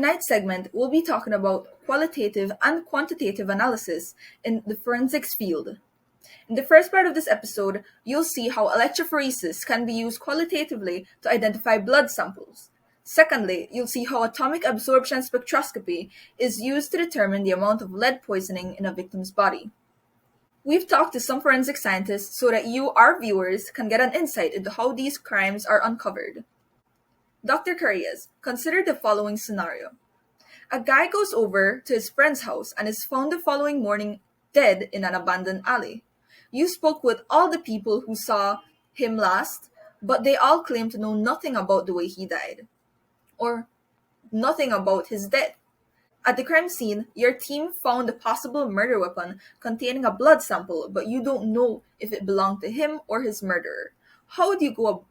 tonight's segment, we'll be talking about qualitative and quantitative analysis in the forensics field. In the first part of this episode, you'll see how electrophoresis can be used qualitatively to identify blood samples. Secondly, you'll see how atomic absorption spectroscopy is used to determine the amount of lead poisoning in a victim's body. We've talked to some forensic scientists so that you, our viewers, can get an insight into how these crimes are uncovered. Dr. Carias, consider the following scenario. A guy goes over to his friend's house and is found the following morning dead in an abandoned alley. You spoke with all the people who saw him last, but they all claim to know nothing about the way he died, or nothing about his death. At the crime scene, your team found a possible murder weapon containing a blood sample, but you don't know if it belonged to him or his murderer. How do you go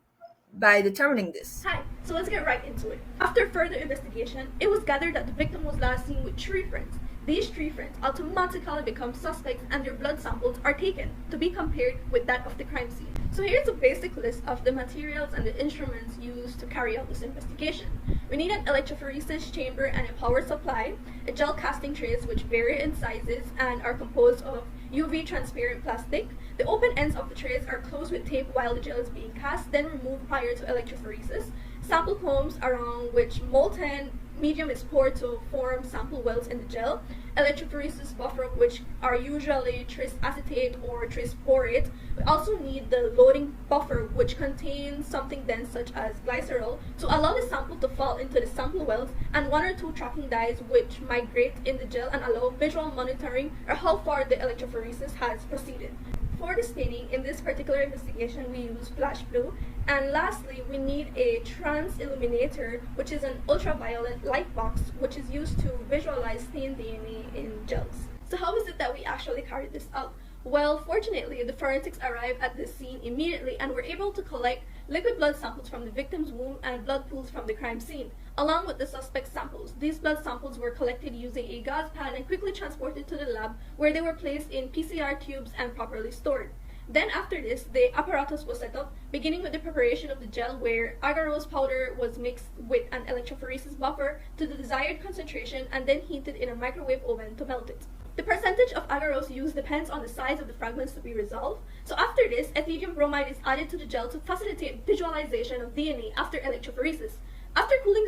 by determining this? Hi, so let's get right into it. After further investigation, it was gathered that the victim was last seen with 3 friends. These 3 friends automatically become suspects and their blood samples are taken to be compared with that of the crime scene. So here's a basic list of the materials and the instruments used to carry out this investigation. We need an electrophoresis chamber and a power supply, a gel casting trays which vary in sizes and are composed of UV transparent plastic. The open ends of the trays are closed with tape while the gel is being cast, then removed prior to electrophoresis. Sample combs around which molten medium is poured to form sample wells in the gel. Electrophoresis buffer, which are usually trace acetate or trace borate. We also need the loading buffer, which contains something dense such as glycerol to allow the sample to fall into the sample wells, and 1 or 2 tracking dyes which migrate in the gel and allow visual monitoring of how far the electrophoresis has proceeded. For the staining, in this particular investigation, we use flash blue. And lastly, we need a trans illuminator, which is an ultraviolet light box, which is used to visualize stained DNA in gels. So how is it that we actually carried this out? Well, fortunately, the forensics arrived at the scene immediately and were able to collect liquid blood samples from the victim's wound and blood pools from the crime scene, along with the suspect's samples. These blood samples were collected using a gauze pad and quickly transported to the lab, where they were placed in PCR tubes and properly stored. Then after this, the apparatus was set up, beginning with the preparation of the gel, where agarose powder was mixed with an electrophoresis buffer to the desired concentration and then heated in a microwave oven to melt it. The percentage of agarose used depends on the size of the fragments to be resolved. So after this, ethylene bromide is added to the gel to facilitate visualization of DNA after electrophoresis. After cooling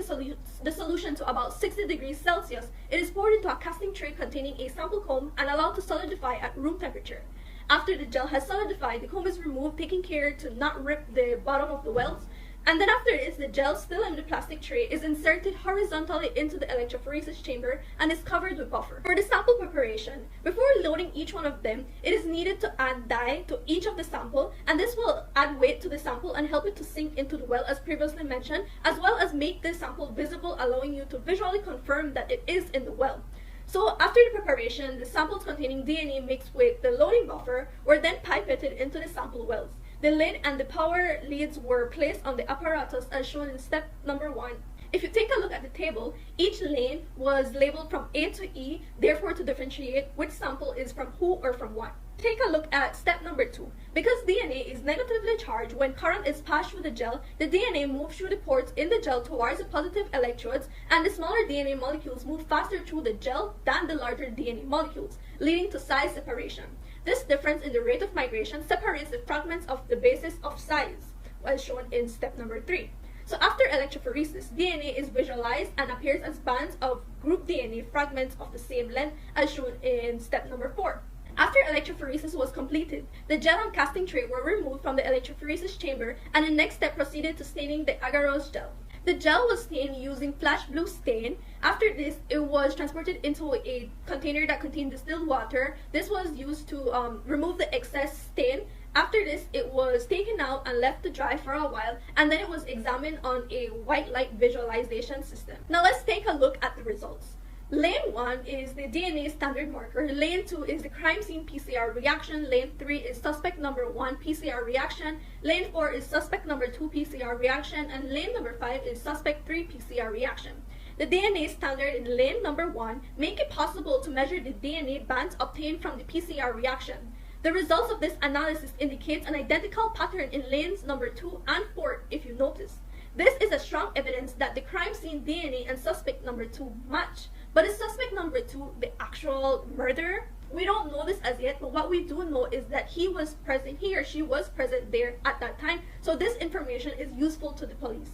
the solution to about 60 degrees Celsius, it is poured into a casting tray containing a sample comb and allowed to solidify at room temperature. After the gel has solidified, the comb is removed, taking care to not rip the bottom of the wells. And then after this, the gel still in the plastic tray is inserted horizontally into the electrophoresis chamber and is covered with buffer. For the sample preparation, before loading each one of them, it is needed to add dye to each of the sample, and this will add weight to the sample and help it to sink into the well as previously mentioned, as well as make the sample visible, allowing you to visually confirm that it is in the well. So after the preparation, the samples containing DNA mixed with the loading buffer were then pipetted into the sample wells. The lid and the power leads were placed on the apparatus as shown in step number 1. If you take a look at the table, each lane was labeled from A to E, therefore to differentiate which sample is from who or from what. Take a look at step number 2. Because DNA is negatively charged, when current is passed through the gel, the DNA moves through the ports in the gel towards the positive electrodes, and the smaller DNA molecules move faster through the gel than the larger DNA molecules, leading to size separation. This difference in the rate of migration separates the fragments of the basis of size, as shown in step number 3. So after electrophoresis, DNA is visualized and appears as bands of group DNA fragments of the same length, as shown in step number 4. After electrophoresis was completed, the gel and casting tray were removed from the electrophoresis chamber, and the next step proceeded to staining the agarose gel. The gel was stained using flash blue stain. After this, it was transported into a container that contained distilled water. This was used to remove the excess stain. After this, it was taken out and left to dry for a while, and then it was examined on a white light visualization system. Now let's take a look at the results. Lane 1 is the DNA standard marker, Lane 2 is the crime scene PCR reaction, Lane 3 is suspect number 1 PCR reaction, Lane 4 is suspect number 2 PCR reaction, and Lane number 5 is suspect 3 PCR reaction. The DNA standard in lane number 1 make it possible to measure the DNA bands obtained from the PCR reaction. The results of this analysis indicates an identical pattern in lanes number 2 and 4 if you notice. This is a strong evidence that the crime scene DNA and suspect number 2 match. But is suspect number 2 the actual murderer? We don't know this as yet, but what we do know is that he or she was present there at that time, so this information is useful to the police.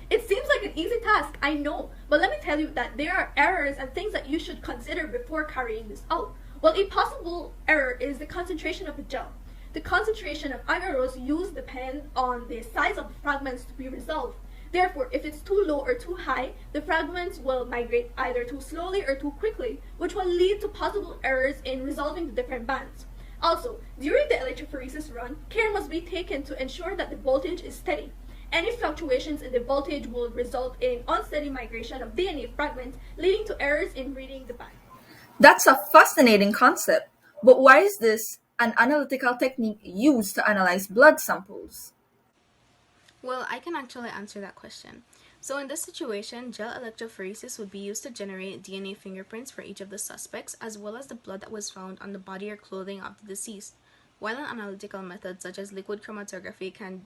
It seems like an easy task, I know, but let me tell you that there are errors and things that you should consider before carrying this out. Well, a possible error is the concentration of the gel. The concentration of agarose used depends on the size of the fragments to be resolved. Therefore, if it's too low or too high, the fragments will migrate either too slowly or too quickly, which will lead to possible errors in resolving the different bands. Also, during the electrophoresis run, care must be taken to ensure that the voltage is steady. Any fluctuations in the voltage will result in unsteady migration of DNA fragments, leading to errors in reading the band. That's a fascinating concept, but why is this an analytical technique used to analyze blood samples? Well, I can actually answer that question. So in this situation, gel electrophoresis would be used to generate DNA fingerprints for each of the suspects, as well as the blood that was found on the body or clothing of the deceased. While an analytical method such as liquid chromatography can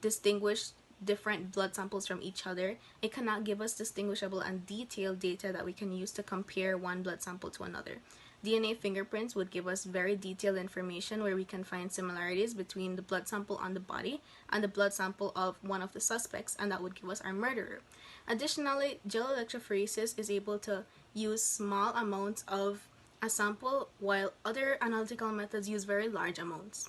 distinguish different blood samples from each other, it cannot give us distinguishable and detailed data that we can use to compare one blood sample to another. DNA fingerprints would give us very detailed information where we can find similarities between the blood sample on the body and the blood sample of one of the suspects, and that would give us our murderer. Additionally, gel electrophoresis is able to use small amounts of a sample, while other analytical methods use very large amounts.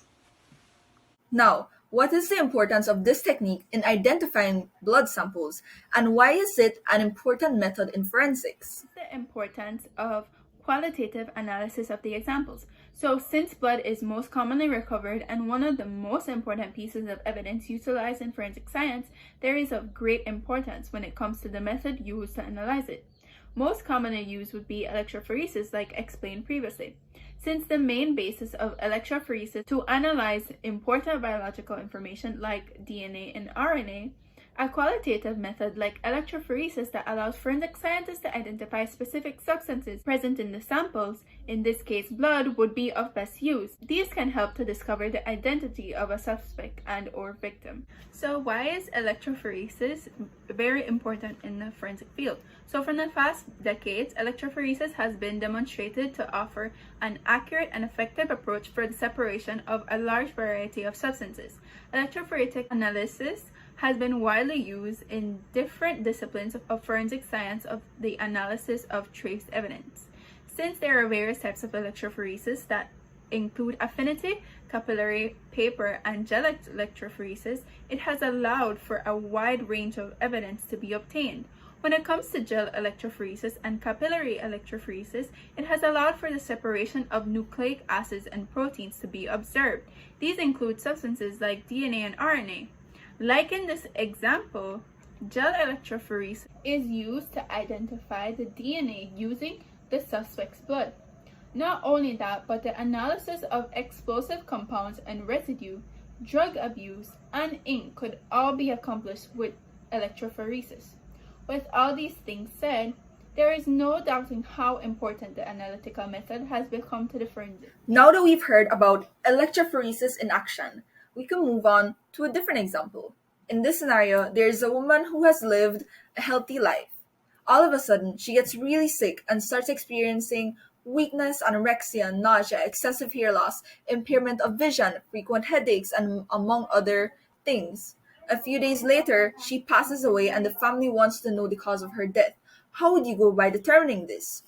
Now, what is the importance of this technique in identifying blood samples, and why is it an important method in forensics? The importance of qualitative analysis of the examples. So, since blood is most commonly recovered and one of the most important pieces of evidence utilized in forensic science, there is of great importance when it comes to the method used to analyze it. Most commonly used would be electrophoresis, like explained previously. Since the main basis of electrophoresis to analyze important biological information like DNA and RNA, a qualitative method like electrophoresis that allows forensic scientists to identify specific substances present in the samples, in this case blood, would be of best use. These can help to discover the identity of a suspect and or victim. So why is electrophoresis very important in the forensic field? So for the past decades, electrophoresis has been demonstrated to offer an accurate and effective approach for the separation of a large variety of substances. Electrophoretic analysis has been widely used in different disciplines of forensic science of the analysis of trace evidence. Since there are various types of electrophoresis that include affinity, capillary, paper, and gel electrophoresis, it has allowed for a wide range of evidence to be obtained. When it comes to gel electrophoresis and capillary electrophoresis, it has allowed for the separation of nucleic acids and proteins to be observed. These include substances like DNA and RNA. Like in this example, gel electrophoresis is used to identify the DNA using the suspect's blood. Not only that, but the analysis of explosive compounds and residue, drug abuse, and ink could all be accomplished with electrophoresis. With all these things said, there is no doubting how important the analytical method has become to the forensic. Now that we've heard about electrophoresis in action, we can move on to a different example. In this scenario, there is a woman who has lived a healthy life. All of a sudden, she gets really sick and starts experiencing weakness, anorexia, nausea, excessive hair loss, impairment of vision, frequent headaches, and among other things. A few days later, she passes away and the family wants to know the cause of her death. How would you go by determining this?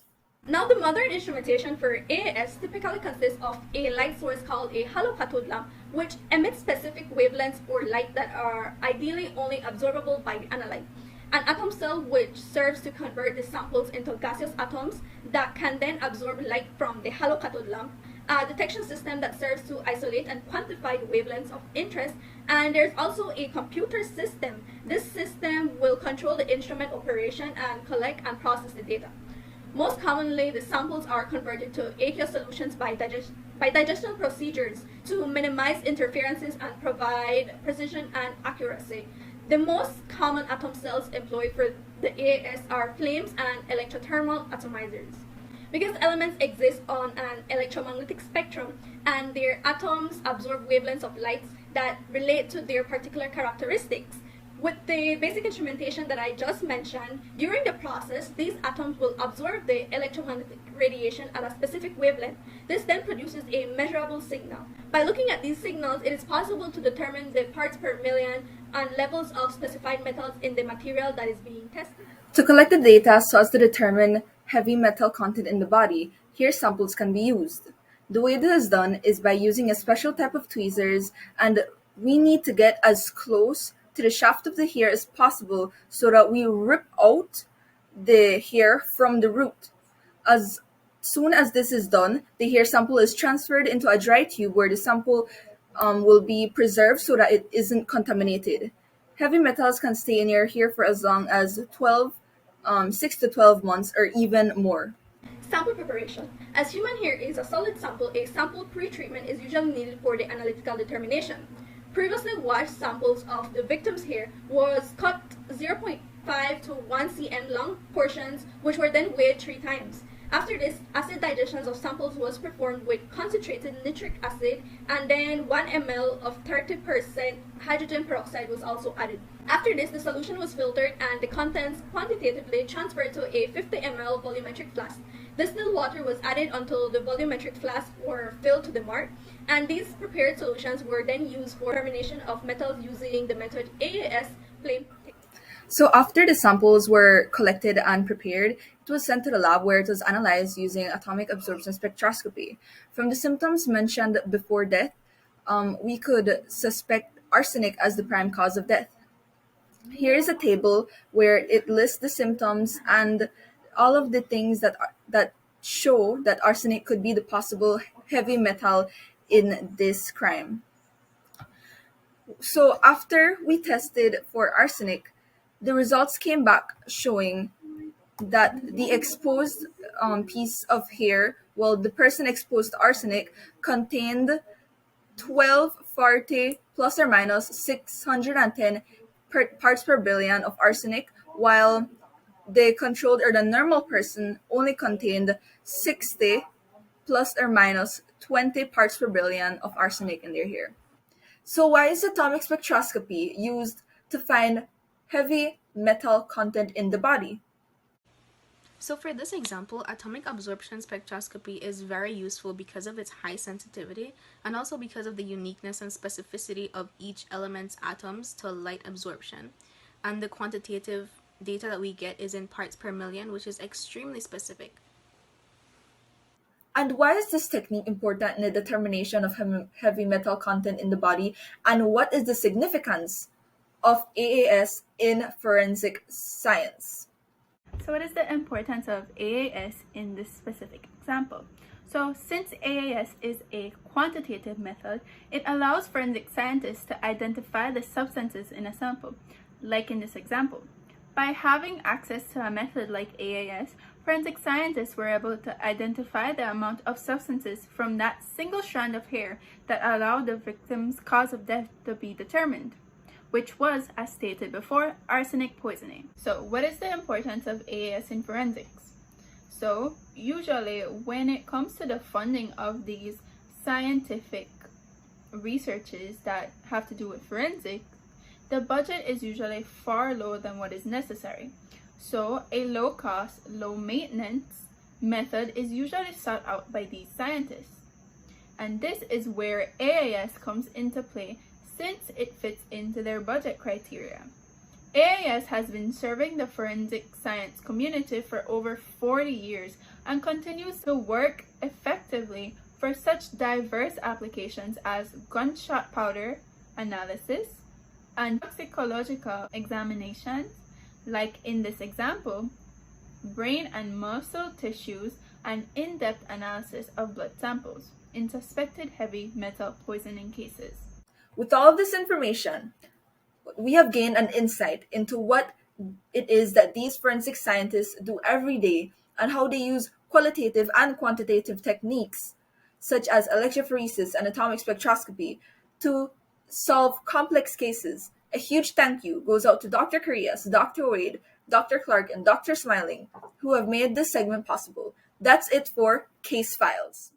Now, the modern instrumentation for AAS typically consists of a light source called a halocathode lamp, which emits specific wavelengths or light that are ideally only absorbable by the analyte. An atom cell which serves to convert the samples into gaseous atoms that can then absorb light from the halocathode lamp, a detection system that serves to isolate and quantify the wavelengths of interest, and there's also a computer system. This system will control the instrument operation and collect and process the data. Most commonly, the samples are converted to aqueous solutions by digestion procedures to minimize interferences and provide precision and accuracy. The most common atom cells employed for the AAS are flames and electrothermal atomizers. Because elements exist on an electromagnetic spectrum and their atoms absorb wavelengths of light that relate to their particular characteristics, With the basic instrumentation that I just mentioned, during the process, these atoms will absorb the electromagnetic radiation at a specific wavelength. This then produces a measurable signal. By looking at these signals, it is possible to determine the parts per million and levels of specified metals in the material that is being tested. To collect the data so as to determine heavy metal content in the body, hair samples can be used. The way this is done is by using a special type of tweezers, and we need to get as close to the shaft of the hair as possible so that we rip out the hair from the root. As soon as this is done, the hair sample is transferred into a dry tube where the sample will be preserved so that it isn't contaminated. Heavy metals can stay in your hair for as long as 6 to 12 months or even more. Sample preparation. As human hair is a solid sample, a sample pre-treatment is usually needed for the analytical determination. Previously washed samples of the victim's hair was cut 0.5 to 1 cm long portions, which were then weighed 3 times. After this, acid digestion of samples was performed with concentrated nitric acid, and then 1 ml of 30% hydrogen peroxide was also added. After this, the solution was filtered and the contents quantitatively transferred to a 50 ml volumetric flask. Distilled water was added until the volumetric flasks were filled to the mark, and these prepared solutions were then used for determination of metals using the method AAS flame technique. So after the samples were collected and prepared, it was sent to the lab where it was analyzed using atomic absorption spectroscopy. From the symptoms mentioned before death, we could suspect arsenic as the prime cause of death. Here is a table where it lists the symptoms and all of the things that show that arsenic could be the possible heavy metal in this crime. So after we tested for arsenic, the results came back showing that the exposed piece of hair, well, the person exposed to arsenic, contained 1240 plus or minus 610 parts per billion of arsenic, while the controlled or the normal person only contained 60 plus or minus 20 parts per billion of arsenic in their hair. So why is atomic spectroscopy used to find heavy metal content in the body? So for this example, atomic absorption spectroscopy is very useful because of its high sensitivity and also because of the uniqueness and specificity of each element's atoms to light absorption. And the quantitative data that we get is in parts per million, which is extremely specific. And why is this technique important in the determination of heavy metal content in the body? And what is the significance of AAS in forensic science? So what is the importance of AAS in this specific example? So since AAS is a quantitative method, it allows forensic scientists to identify the substances in a sample, like in this example. By having access to a method like AAS, forensic scientists were able to identify the amount of substances from that single strand of hair that allowed the victim's cause of death to be determined, which was, as stated before, arsenic poisoning. So what is the importance of AAS in forensics? So usually when it comes to the funding of these scientific researches that have to do with forensics, the budget is usually far lower than what is necessary. So a low cost, low maintenance method is usually sought out by these scientists. And this is where AAS comes into play since it fits into their budget criteria. AAS has been serving the forensic science community for over 40 years and continues to work effectively for such diverse applications as gunshot powder analysis and toxicological examinations, like in this example, brain and muscle tissues, and in-depth analysis of blood samples in suspected heavy metal poisoning cases. With all of this information, we have gained an insight into what it is that these forensic scientists do every day and how they use qualitative and quantitative techniques, such as electrophoresis and atomic spectroscopy, to solve complex cases. A huge thank you goes out to Dr. Carias, Dr. Wade, Dr. Clarke, and Dr. Smiling, who have made this segment possible. That's it for Case Files.